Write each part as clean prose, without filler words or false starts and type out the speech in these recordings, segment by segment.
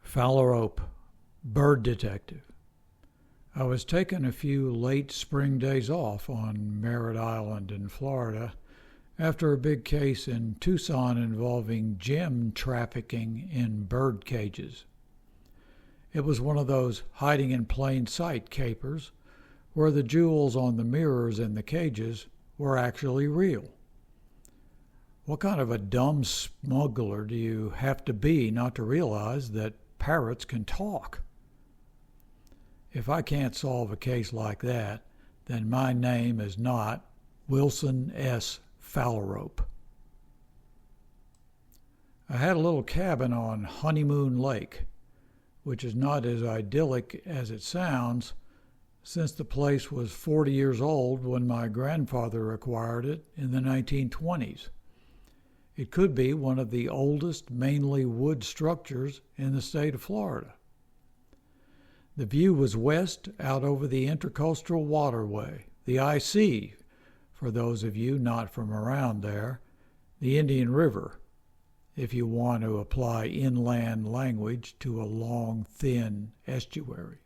Phalarope, bird detective. I was taking a few late spring days off on Merritt Island in Florida after a big case in Tucson involving gem trafficking in bird cages. It was one of those hiding in plain sight capers where the jewels on the mirrors in the cages were actually real. What kind of a dumb smuggler do you have to be not to realize that parrots can talk? If I can't solve a case like that, then my name is not Wilson S. Phalarope. I had a little cabin on Honeymoon Lake, which is not as idyllic as it sounds, since the place was 40 years old when my grandfather acquired it in the 1920s. It could be one of the oldest mainly wood structures in the state of Florida. The view was west out over the Intercoastal Waterway, the IC, for those of you not from around there, the Indian River, if you want to apply inland language to a long, thin estuary.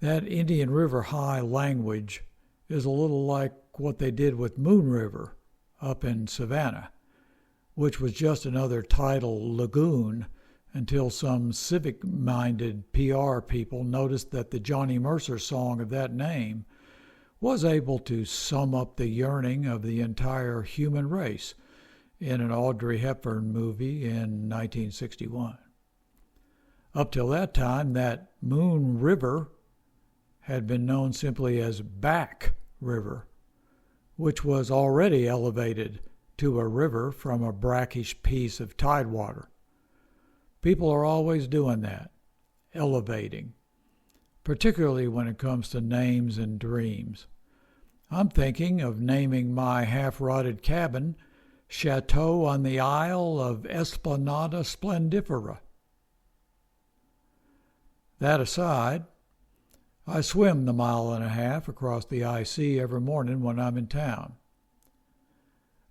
That Indian River High language is a little like what they did with Moon River up in Savannah, which was just another tidal lagoon until some civic-minded PR people noticed that the Johnny Mercer song of that name was able to sum up the yearning of the entire human race in an Audrey Hepburn movie in 1961. Up till that time, that Moon River had been known simply as Back River, which was already elevated to a river from a brackish piece of tidewater. People are always doing that, elevating, particularly when it comes to names and dreams. I'm thinking of naming my half-rotted cabin Chateau on the Isle of Esplanada Splendifera. That aside, I swim the mile and a half across the IC every morning when I'm in town.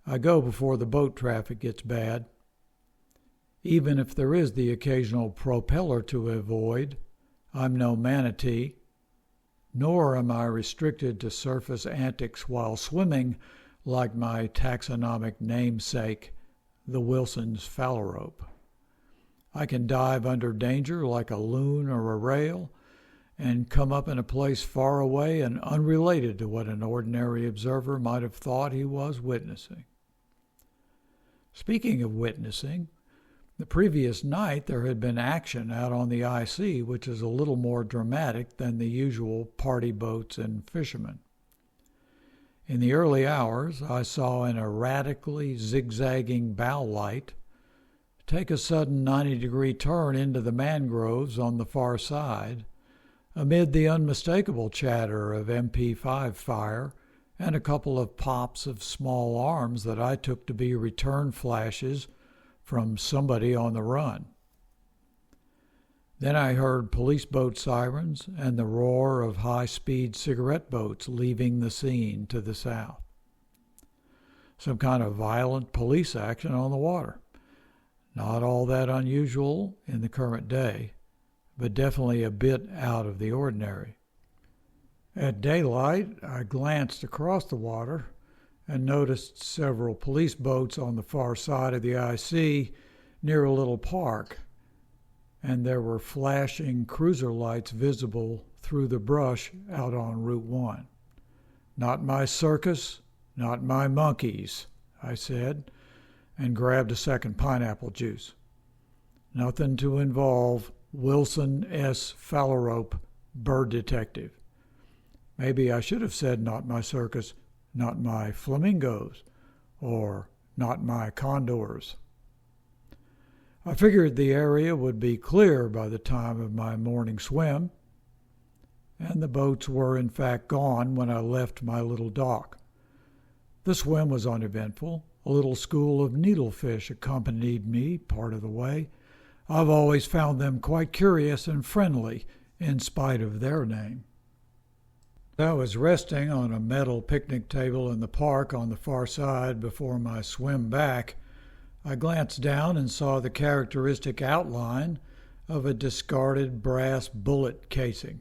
I go before the boat traffic gets bad. Even if there is the occasional propeller to avoid, I'm no manatee, nor am I restricted to surface antics while swimming like my taxonomic namesake, the Wilson's Phalarope. I can dive under danger like a loon or a rail and come up in a place far away and unrelated to what an ordinary observer might have thought he was witnessing. Speaking of witnessing, the previous night there had been action out on the IC, which is a little more dramatic than the usual party boats and fishermen. In the early hours, I saw an erratically zigzagging bow light take a sudden 90-degree turn into the mangroves on the far side, amid the unmistakable chatter of MP5 fire and a couple of pops of small arms that I took to be return flashes from somebody on the run. Then I heard police boat sirens and the roar of high-speed cigarette boats leaving the scene to the south. Some kind of violent police action on the water. Not all that unusual in the current day, but definitely a bit out of the ordinary. At daylight, I glanced across the water and noticed several police boats on the far side of the IC near a little park, and there were flashing cruiser lights visible through the brush out on Route 1. Not my circus, not my monkeys, I said, and grabbed a second pineapple juice. Nothing to involve Wilson S. Phalarope, bird detective. Maybe I should have said not my circus, not my flamingos, or not my condors. I figured the area would be clear by the time of my morning swim, and the boats were in fact gone when I left my little dock. The swim was uneventful. A little school of needlefish accompanied me part of the way. I've always found them quite curious and friendly in spite of their name. I was resting on a metal picnic table in the park on the far side before my swim back. I glanced down and saw the characteristic outline of a discarded brass bullet casing.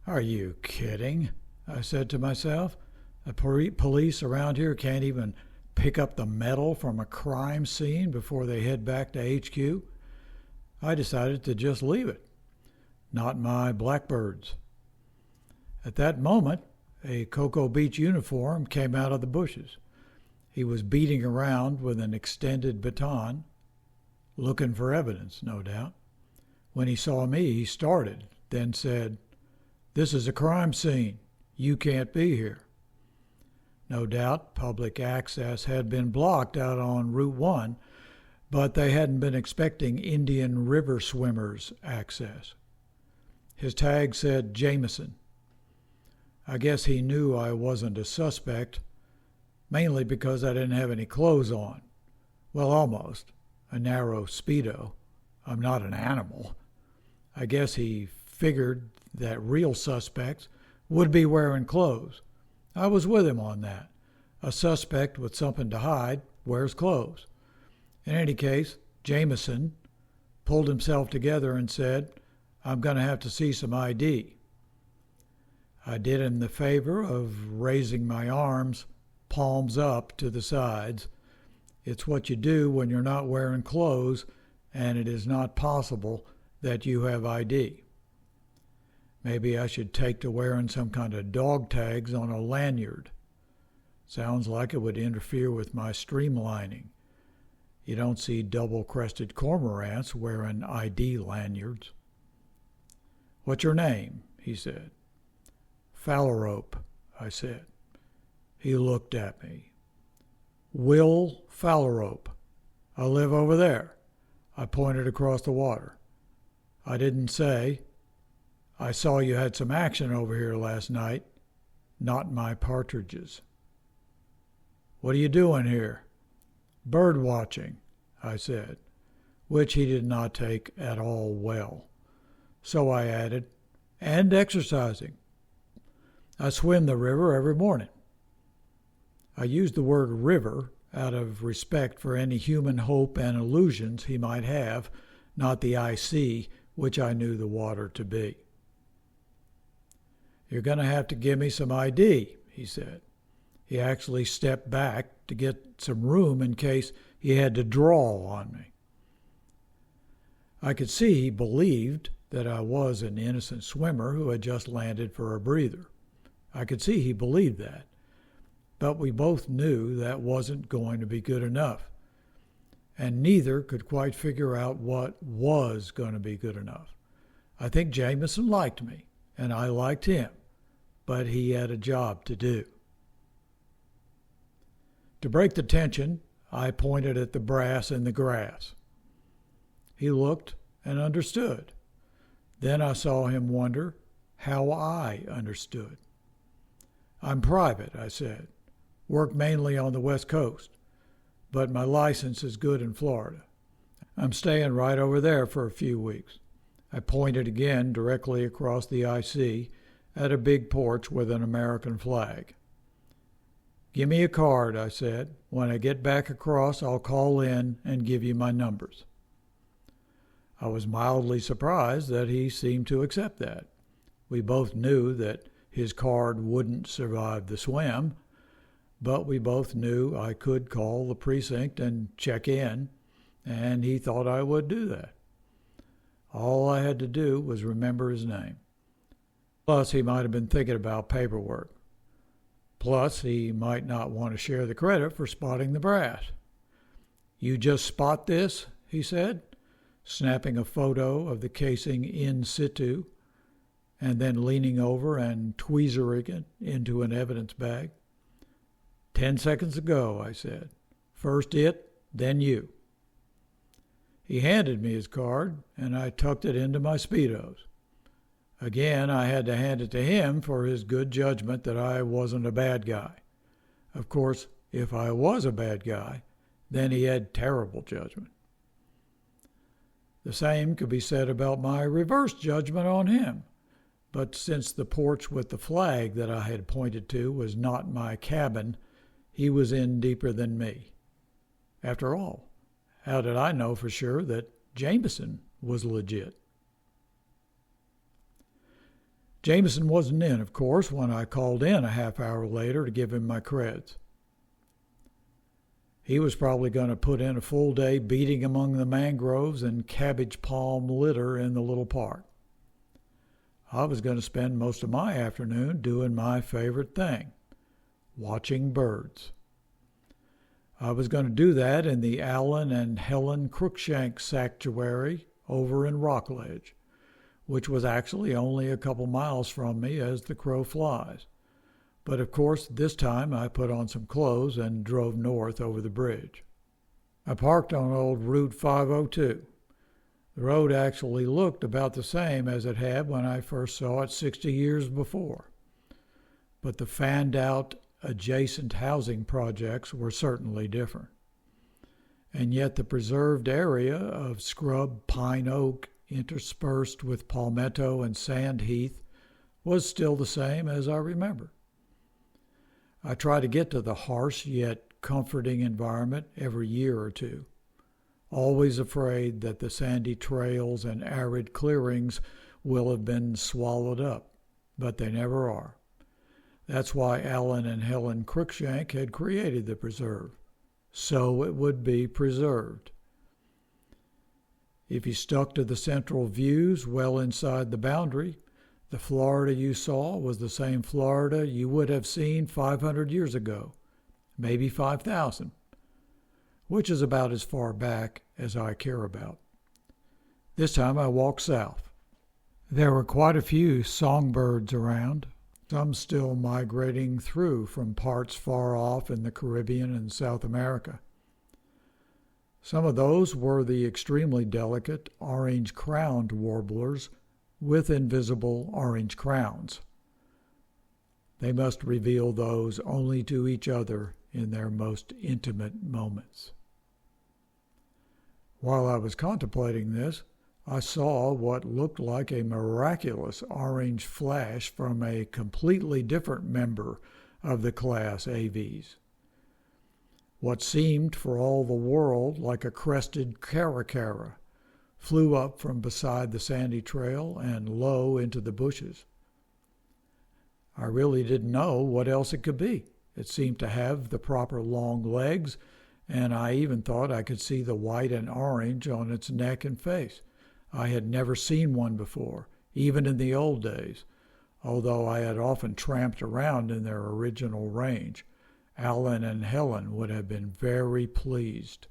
"Are you kidding?" I said to myself. "The police around here can't even pick up the metal from a crime scene before they head back to HQ." I decided to just leave it. Not my blackbirds. At that moment, a Cocoa Beach uniform came out of the bushes. He was beating around with an extended baton, looking for evidence, no doubt. When he saw me, he started, then said, "This is a crime scene. You can't be here." No doubt public access had been blocked out on Route 1, but they hadn't been expecting Indian River swimmers access. His tag said Jameson. I guess he knew I wasn't a suspect, mainly because I didn't have any clothes on. Well, almost. A narrow Speedo. I'm not an animal. I guess he figured that real suspects would be wearing clothes. I was with him on that. A suspect with something to hide wears clothes. In any case, Jameson pulled himself together and said, "I'm going to have to see some ID." I did him the favor of raising my arms, palms up to the sides. It's what you do when you're not wearing clothes and it is not possible that you have ID. Maybe I should take to wearing some kind of dog tags on a lanyard. Sounds like it would interfere with my streamlining. You don't see double-crested cormorants wearing ID lanyards. "What's your name?" he said. "Phalarope," I said. He looked at me. "Will Phalarope. I live over there." I pointed across the water. "I didn't say, I saw you had some action over here last night. Not my partridges." "What are you doing here?" "Bird watching," I said, which he did not take at all well. So I added, "and exercising. I swim the river every morning." I used the word river out of respect for any human hope and illusions he might have, not the I.C., which I knew the water to be. "You're going to have to give me some ID," he said. He actually stepped back to get some room in case he had to draw on me. I could see he believed that I was an innocent swimmer who had just landed for a breather. I could see he believed that. But we both knew that wasn't going to be good enough. And neither could quite figure out what was going to be good enough. I think Jameson liked me, and I liked him, but he had a job to do. To break the tension, I pointed at the brass in the grass. He looked and understood. Then I saw him wonder how I understood. "I'm private," I said. "Work mainly on the West Coast, but my license is good in Florida. I'm staying right over there for a few weeks." I pointed again directly across the IC at a big porch with an American flag. "Give me a card," I said. "When I get back across, I'll call in and give you my numbers." I was mildly surprised that he seemed to accept that. We both knew that his card wouldn't survive the swim, but we both knew I could call the precinct and check in, and he thought I would do that. All I had to do was remember his name. Plus, he might have been thinking about paperwork. Plus, he might not want to share the credit for spotting the brass. "You just spot this?" he said, snapping a photo of the casing in situ, and then leaning over and tweezering it into an evidence bag. 10 seconds ago," I said. "First it, then you." He handed me his card, and I tucked it into my Speedos. Again, I had to hand it to him for his good judgment that I wasn't a bad guy. Of course, if I was a bad guy, then he had terrible judgment. The same could be said about my reverse judgment on him. But since the porch with the flag that I had pointed to was not my cabin, he was in deeper than me. After all, How did I know for sure that Jameson was legit? Jameson wasn't in, of course, when I called in a half hour later to give him my creds. He was probably going to put in a full day beating among the mangroves and cabbage palm litter in the little park. I was going to spend most of my afternoon doing my favorite thing, watching birds. I was going to do that in the Alan and Helen Cruikshank Sanctuary over in Rockledge, which was actually only a couple miles from me as the crow flies. But of course, this time I put on some clothes and drove north over the bridge. I parked on old Route 502. The road actually looked about the same as it had when I first saw it 60 years before. But the fanned-out adjacent housing projects were certainly different. And yet the preserved area of scrub pine oak interspersed with palmetto and sand heath was still the same as I remember. I try to get to the harsh yet comforting environment every year or two, always afraid that the sandy trails and arid clearings will have been swallowed up, but they never are. That's why Alan and Helen Cruikshank had created the preserve, so it would be preserved. If you stuck to the central views well inside the boundary, the Florida you saw was the same Florida you would have seen 500 years ago, maybe 5,000, which is about as far back as I care about. This time I walked south. There were quite a few songbirds around, some still migrating through from parts far off in the Caribbean and South America. Some of those were the extremely delicate orange-crowned warblers with invisible orange crowns. They must reveal those only to each other in their most intimate moments. While I was contemplating this, I saw what looked like a miraculous orange flash from a completely different member of the class AVs. What seemed for all the world like a crested caracara flew up from beside the sandy trail and low into the bushes. I really didn't know what else it could be. It seemed to have the proper long legs, and I even thought I could see the white and orange on its neck and face. I had never seen one before, even in the old days, although I had often tramped around in their original range. Alan and Helen would have been very pleased.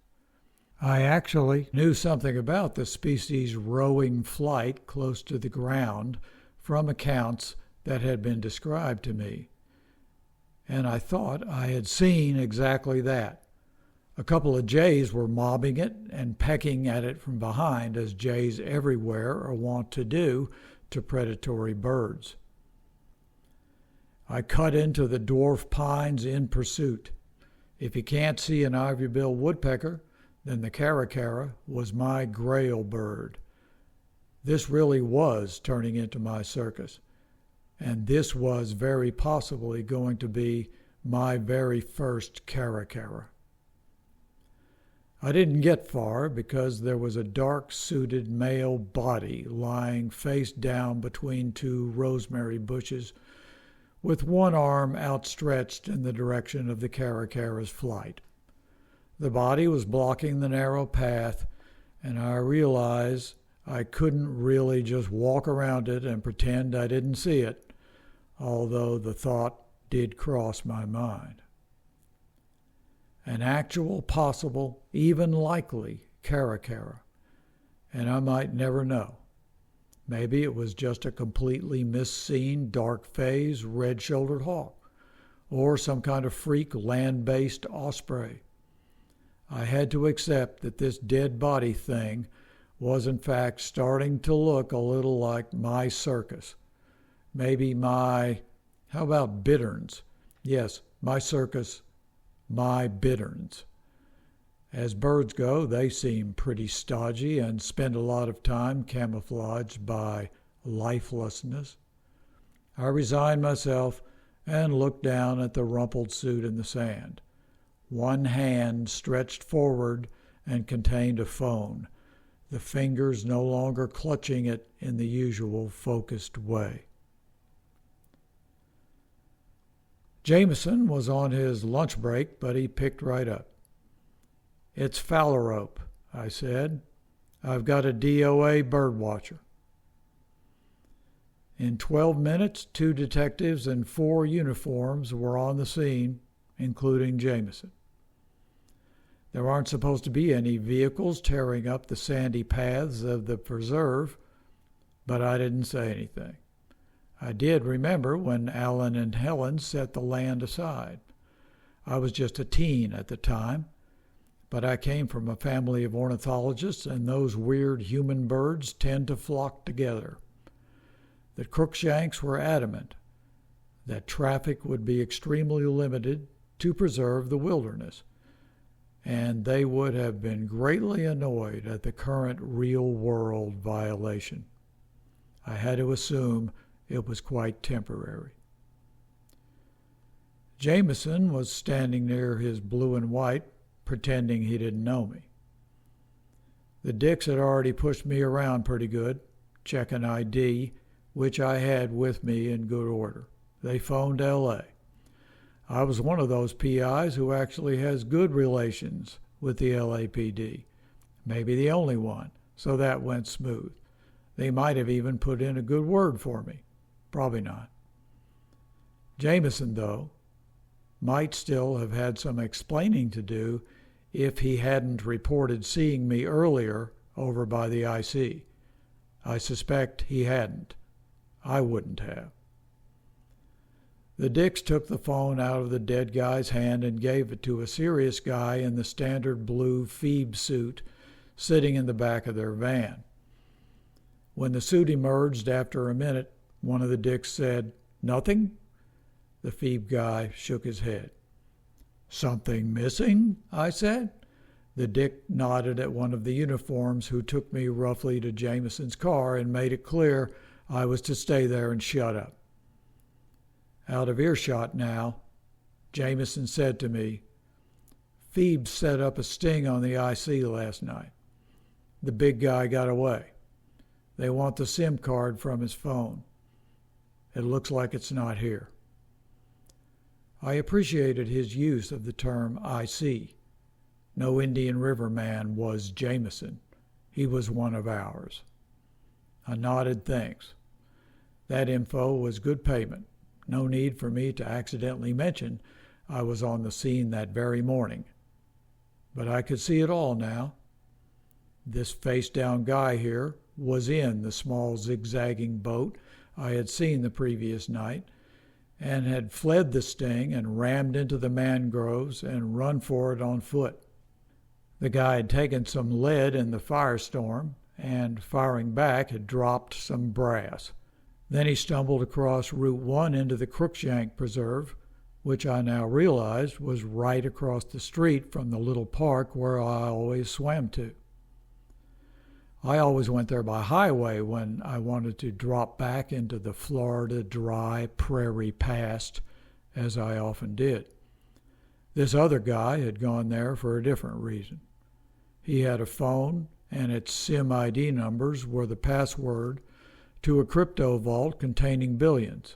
I actually knew something about the species' rowing flight close to the ground from accounts that had been described to me, and I thought I had seen exactly that. A couple of jays were mobbing it and pecking at it from behind, as jays everywhere are wont to do to predatory birds. I cut into the dwarf pines in pursuit. If you can't see an ivory-billed woodpecker, then the caracara was my grail bird. This really was turning into my circus, and this was very possibly going to be my very first caracara. I didn't get far because there was a dark-suited male body lying face down between two rosemary bushes, with one arm outstretched in the direction of the caracara's flight. The body was blocking the narrow path, and I realized I couldn't really just walk around it and pretend I didn't see it, although the thought did cross my mind. An actual, possible, even likely caracara, and I might never know. Maybe it was just a completely misseen, dark-phased, red-shouldered hawk, or some kind of freak land-based osprey. I had to accept that this dead body thing was in fact starting to look a little like my circus. Maybe how about bitterns? Yes, my circus, my bitterns. As birds go, they seem pretty stodgy and spend a lot of time camouflaged by lifelessness. I resigned myself and looked down at the rumpled suit in the sand. One hand stretched forward and contained a phone, the fingers no longer clutching it in the usual focused way. Jameson was on his lunch break, but he picked right up. "It's Phalarope," I said. "I've got a DOA birdwatcher." In 12 minutes, 2 detectives in 4 uniforms were on the scene, including Jameson. There aren't supposed to be any vehicles tearing up the sandy paths of the preserve, but I didn't say anything. I did remember when Alan and Helen set the land aside. I was just a teen at the time, but I came from a family of ornithologists, and those weird human birds tend to flock together. The Crookshanks were adamant that traffic would be extremely limited to preserve the wilderness, and they would have been greatly annoyed at the current real-world violation. I had to assume it was quite temporary. Jameson was standing near his blue and white, pretending he didn't know me. The Dicks had already pushed me around pretty good, checking ID, which I had with me in good order. They phoned L.A. I was one of those PIs who actually has good relations with the LAPD, maybe the only one, so that went smooth. They might have even put in a good word for me. Probably not. Jameson, though, might still have had some explaining to do if he hadn't reported seeing me earlier over by the IC. I suspect he hadn't. I wouldn't have. The Dicks took the phone out of the dead guy's hand and gave it to a serious guy in the standard blue Phoebe suit sitting in the back of their van. When the suit emerged after a minute, one of the Dicks said, "Nothing?" The Phoebe guy shook his head. "Something missing?" I said. The Dick nodded at one of the uniforms who took me roughly to Jameson's car and made it clear I was to stay there and shut up. Out of earshot now, Jameson said to me, "Phoebe set up a sting on the IC last night. The big guy got away. They want the SIM card from his phone. It looks like it's not here." I appreciated his use of the term IC. No Indian River man was Jameson. He was one of ours. I nodded thanks. That info was good payment. No need for me to accidentally mention I was on the scene that very morning. But I could see it all now. This face-down guy here was in the small zigzagging boat I had seen the previous night, and had fled the sting and rammed into the mangroves and run for it on foot. The guy had taken some lead in the firestorm, and firing back had dropped some brass. Then he stumbled across Route 1 into the Crookshank Preserve, which I now realized was right across the street from the little park where I always swam to. I always went there by highway when I wanted to drop back into the Florida dry prairie past, as I often did. This other guy had gone there for a different reason. He had a phone, and its SIM ID numbers were the password to a crypto vault containing billions.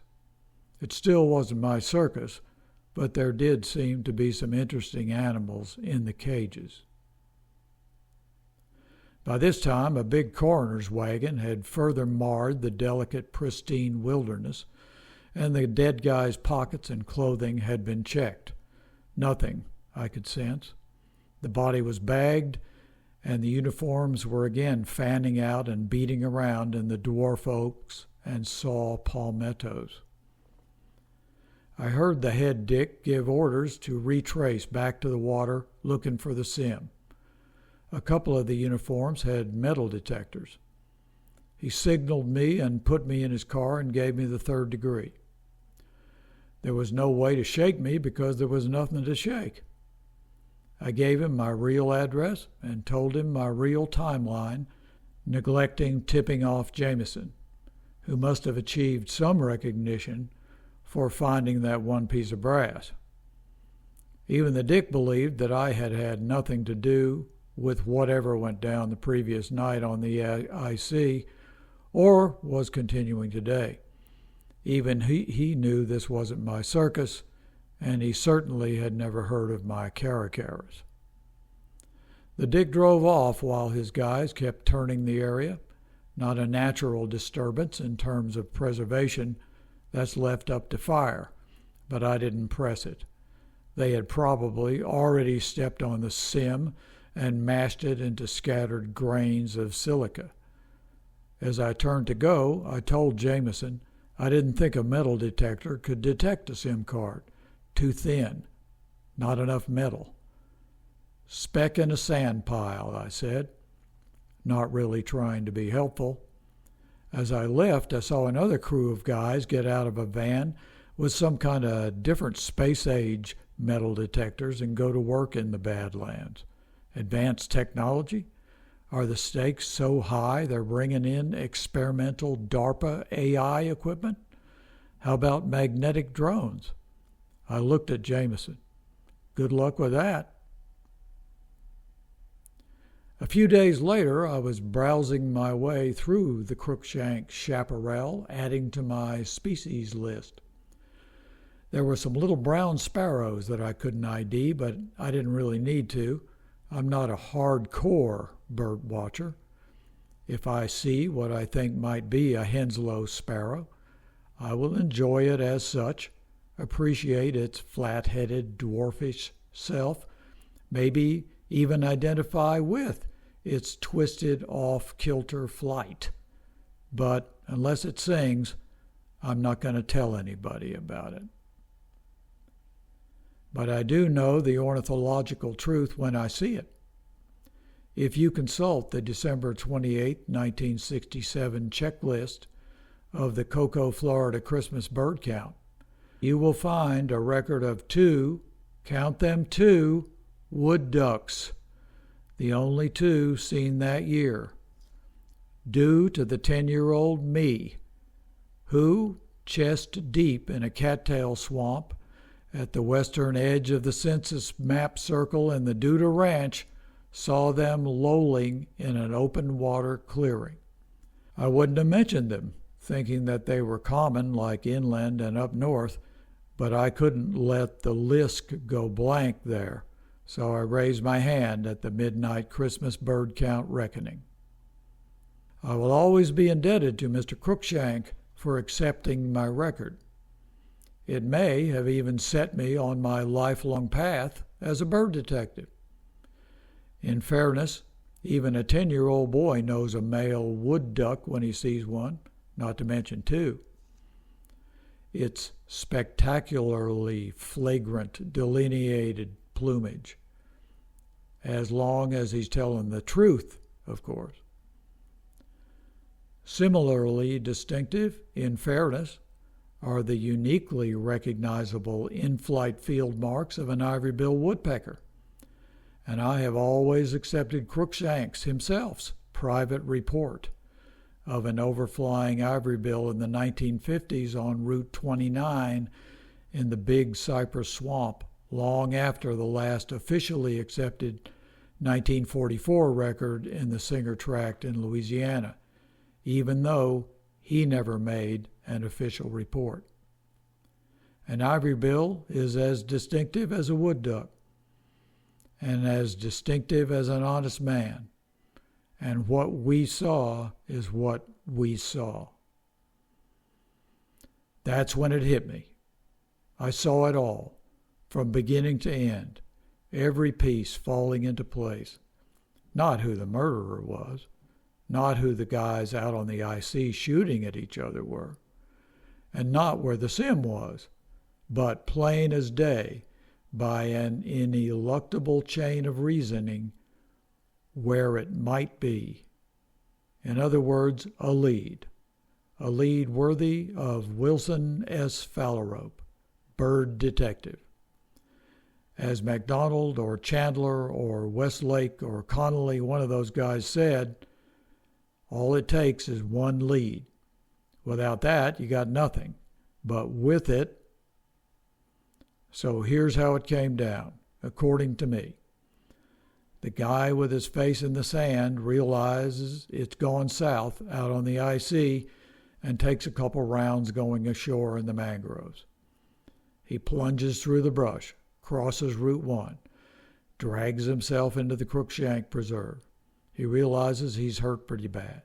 It still wasn't my circus, but there did seem to be some interesting animals in the cages. By this time, a big coroner's wagon had further marred the delicate, pristine wilderness, and the dead guy's pockets and clothing had been checked. Nothing, I could sense. The body was bagged, and the uniforms were again fanning out and beating around in the dwarf oaks and saw palmettos. I heard the head Dick give orders to retrace back to the water, looking for the SIM. A couple of the uniforms had metal detectors. He signaled me and put me in his car and gave me the 3rd degree. There was no way to shake me because there was nothing to shake. I gave him my real address and told him my real timeline, neglecting tipping off Jameson, who must have achieved some recognition for finding that one piece of brass. Even the Dick believed that I had had nothing to do with whatever went down the previous night on the IC or was continuing today. Even he knew this wasn't my circus, and he certainly had never heard of my caracaras. The Dick drove off while his guys kept turning the area. Not a natural disturbance in terms of preservation. That's left up to fire, but I didn't press it. They had probably already stepped on the sim and mashed it into scattered grains of silica. As I turned to go, I told Jameson I didn't think a metal detector could detect a SIM card. Too thin. Not enough metal. Speck in a sand pile, I said, not really trying to be helpful. As I left, I saw another crew of guys get out of a van with some kind of different space-age metal detectors and go to work in the Badlands. Advanced technology? Are the stakes so high they're bringing in experimental DARPA AI equipment? How about magnetic drones? I looked at Jameson. Good luck with that. A few days later, I was browsing my way through the Crookshank chaparral, adding to my species list. There were some little brown sparrows that I couldn't ID, but I didn't really need to. I'm not a hardcore bird watcher. If I see what I think might be a Henslow sparrow, I will enjoy it as such, appreciate its flat-headed, dwarfish self, maybe even identify with its twisted off-kilter flight. But unless it sings, I'm not going to tell anybody about it. But I do know the ornithological truth when I see it. If you consult the December 28, 1967 checklist of the Cocoa, Florida Christmas bird count, you will find a record of 2, count them 2, wood ducks, the only 2 seen that year, due to the 10-year-old me, who, chest deep in a cattail swamp at the western edge of the census map circle in the Duda Ranch, saw them lolling in an open water clearing. I wouldn't have mentioned them, thinking that they were common like inland and up north, but I couldn't let the list go blank there, so I raised my hand at the midnight Christmas bird count reckoning. I will always be indebted to Mr. Crookshank for accepting my record. It may have even set me on my lifelong path as a bird detective. In fairness, even a 10-year-old boy knows a male wood duck when he sees one, not to mention 2. Its spectacularly flagrant, delineated plumage. As long as he's telling the truth, of course. Similarly distinctive, in fairness, are the uniquely recognizable in-flight field marks of an ivory-billed woodpecker. And I have always accepted Crookshank's himself's private report of an overflying ivory-bill in the 1950s on Route 29 in the Big Cypress Swamp, long after the last officially accepted 1944 record in the Singer Tract in Louisiana, even though he never made an official report. An ivory-bill is as distinctive as a wood duck, and as distinctive as an honest man. And what we saw is what we saw. That's when it hit me. I saw it all, from beginning to end, every piece falling into place. Not who the murderer was, not who the guys out on the IC shooting at each other were, and not where the sim was, but plain as day, by an ineluctable chain of reasoning, where it might be. In other words, a lead worthy of Wilson S. Phalarope, bird detective. As MacDonald or Chandler or Westlake or Connolly, one of those guys, said, all it takes is one lead. Without that, you got nothing. But with it, so here's how it came down, according to me. The guy with his face in the sand realizes it's gone south out on the IC and takes a couple rounds going ashore in the mangroves. He plunges through the brush, crosses Route 1, drags himself into the Crookshank Preserve. He realizes he's hurt pretty bad.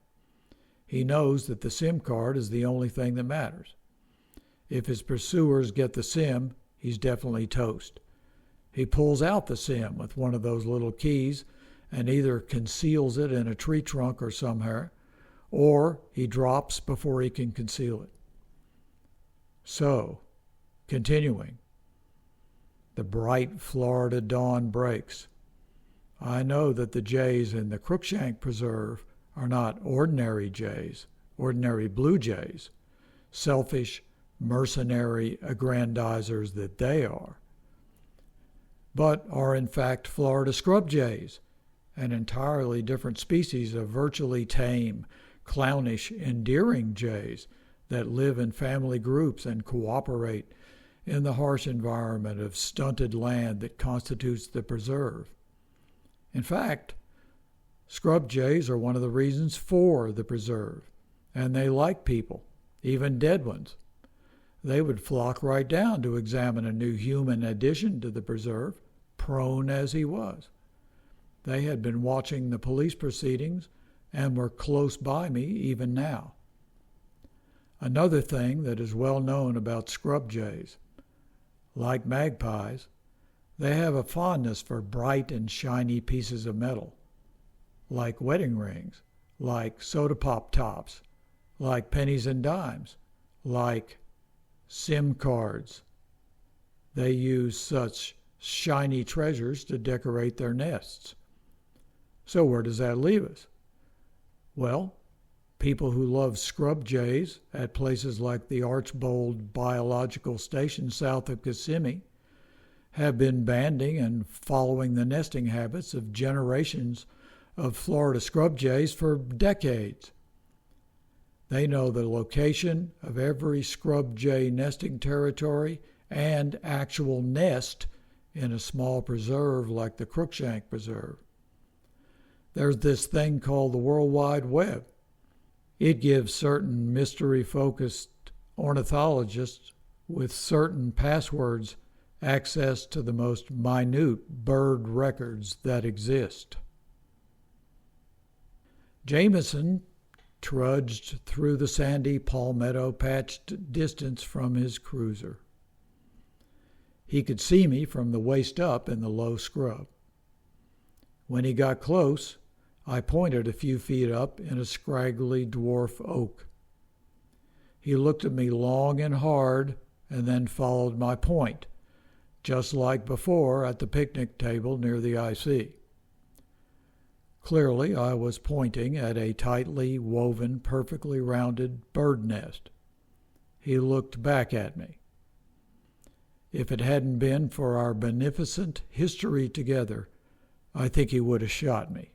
He knows that the SIM card is the only thing that matters. If his pursuers get the SIM, he's definitely toast. He pulls out the SIM with one of those little keys and either conceals it in a tree trunk or somewhere, or he drops before he can conceal it. So, continuing, the bright Florida dawn breaks. I know that the jays in the Crookshank Preserve are not ordinary jays, ordinary blue jays, selfish, mercenary aggrandizers that they are, but are in fact Florida scrub jays, an entirely different species of virtually tame, clownish, endearing jays that live in family groups and cooperate in the harsh environment of stunted land that constitutes the preserve. In fact, scrub jays are one of the reasons for the preserve, and they like people, even dead ones. They would flock right down to examine a new human addition to the preserve, prone as he was. They had been watching the police proceedings and were close by me even now. Another thing that is well known about scrub jays, like magpies, they have a fondness for bright and shiny pieces of metal, like wedding rings, like soda pop tops, like pennies and dimes, like SIM cards. They use such shiny treasures to decorate their nests. So where does that leave us? Well, people who love scrub jays at places like the Archbold Biological Station south of Kissimmee have been banding and following the nesting habits of generations of Florida scrub jays for decades. They know the location of every scrub jay nesting territory and actual nest in a small preserve like the Crookshank Preserve. There's this thing called the World Wide Web. It gives certain mystery-focused ornithologists with certain passwords access to the most minute bird records that exist. Jameson trudged through the sandy palmetto-patched distance from his cruiser. He could see me from the waist up in the low scrub. When he got close, I pointed a few feet up in a scraggly dwarf oak. He looked at me long and hard and then followed my point, just like before at the picnic table near the IC. Clearly, I was pointing at a tightly woven, perfectly rounded bird nest. He looked back at me. If it hadn't been for our beneficent history together, I think he would have shot me.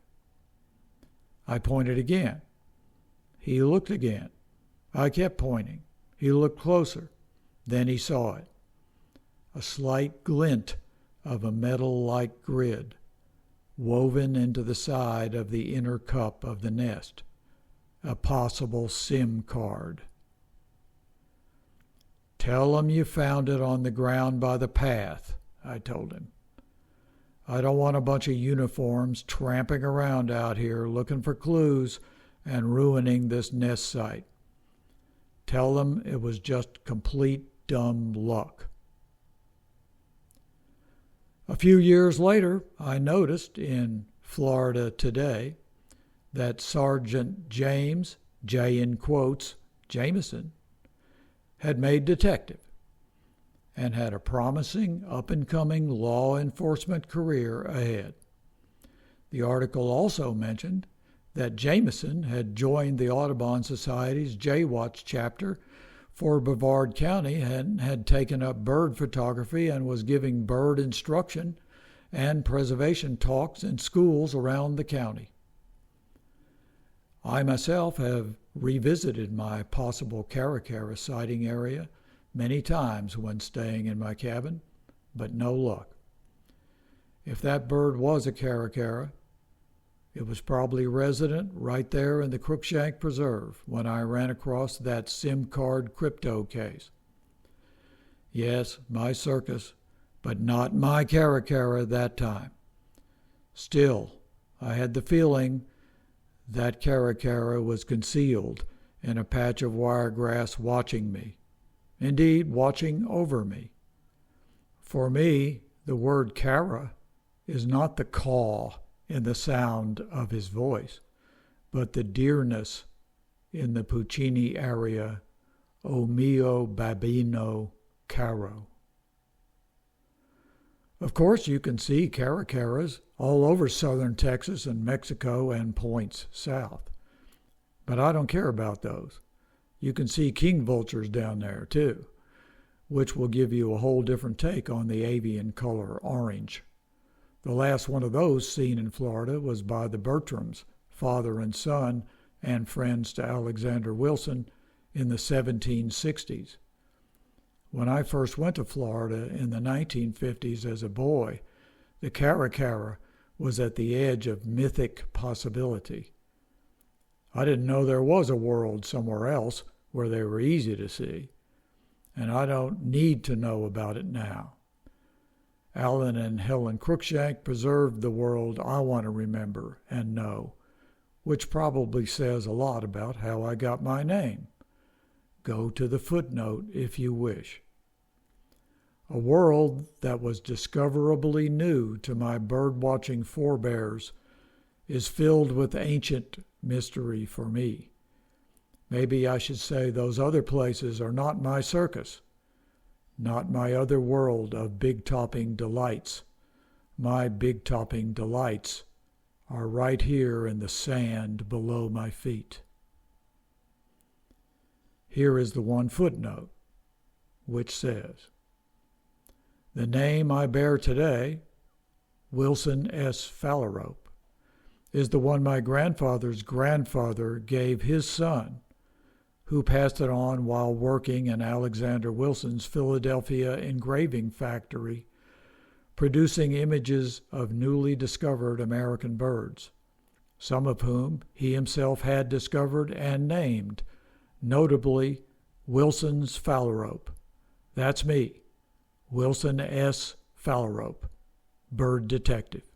I pointed again. He looked again. I kept pointing. He looked closer. Then he saw it. A slight glint of a metal-like grid woven into the side of the inner cup of the nest. A possible SIM card. "Tell 'em you found it on the ground by the path," I told him. "I don't want a bunch of uniforms tramping around out here looking for clues and ruining this nest site. Tell them it was just complete dumb luck." A few years later, I noticed in Florida Today that Sergeant James, J in quotes, Jameson, had made detective and had a promising up-and-coming law enforcement career ahead. The article also mentioned that Jameson had joined the Audubon Society's Jay-Watch chapter for Brevard County and had taken up bird photography and was giving bird instruction and preservation talks in schools around the county. I myself have revisited my possible Caracara sighting area many times when staying in my cabin, but no luck. If that bird was a caracara, it was probably resident right there in the Crookshank Preserve when I ran across that SIM card crypto case. Yes, my circus, but not my caracara that time. Still, I had the feeling that caracara was concealed in a patch of wiregrass watching me, indeed watching over me. For me, the word cara is not the caw in the sound of his voice, but the dearness in the Puccini aria, O mio babbino caro. Of course, you can see caracaras all over southern Texas and Mexico and points south. But I don't care about those. You can see king vultures down there, too, which will give you a whole different take on the avian color orange. The last one of those seen in Florida was by the Bertrams, father and son, and friends to Alexander Wilson in the 1760s. When I first went to Florida in the 1950s as a boy, the caracara was at the edge of mythic possibility. I didn't know there was a world somewhere else where they were easy to see, and I don't need to know about it now. Alan and Helen Crookshank preserved the world I want to remember and know, which probably says a lot about how I got my name. Go to the footnote if you wish. A world that was discoverably new to my bird-watching forebears is filled with ancient mystery for me. Maybe I should say those other places are not my circus, not my other world of big-topping delights. My big-topping delights are right here in the sand below my feet. Here is the one footnote, which says, the name I bear today, Wilson S. Phalarope, is the one my grandfather's grandfather gave his son, who passed it on while working in Alexander Wilson's Philadelphia engraving factory, producing images of newly discovered American birds, some of whom he himself had discovered and named, notably Wilson's Phalarope. That's me, Wilson S. Phalarope, bird detective.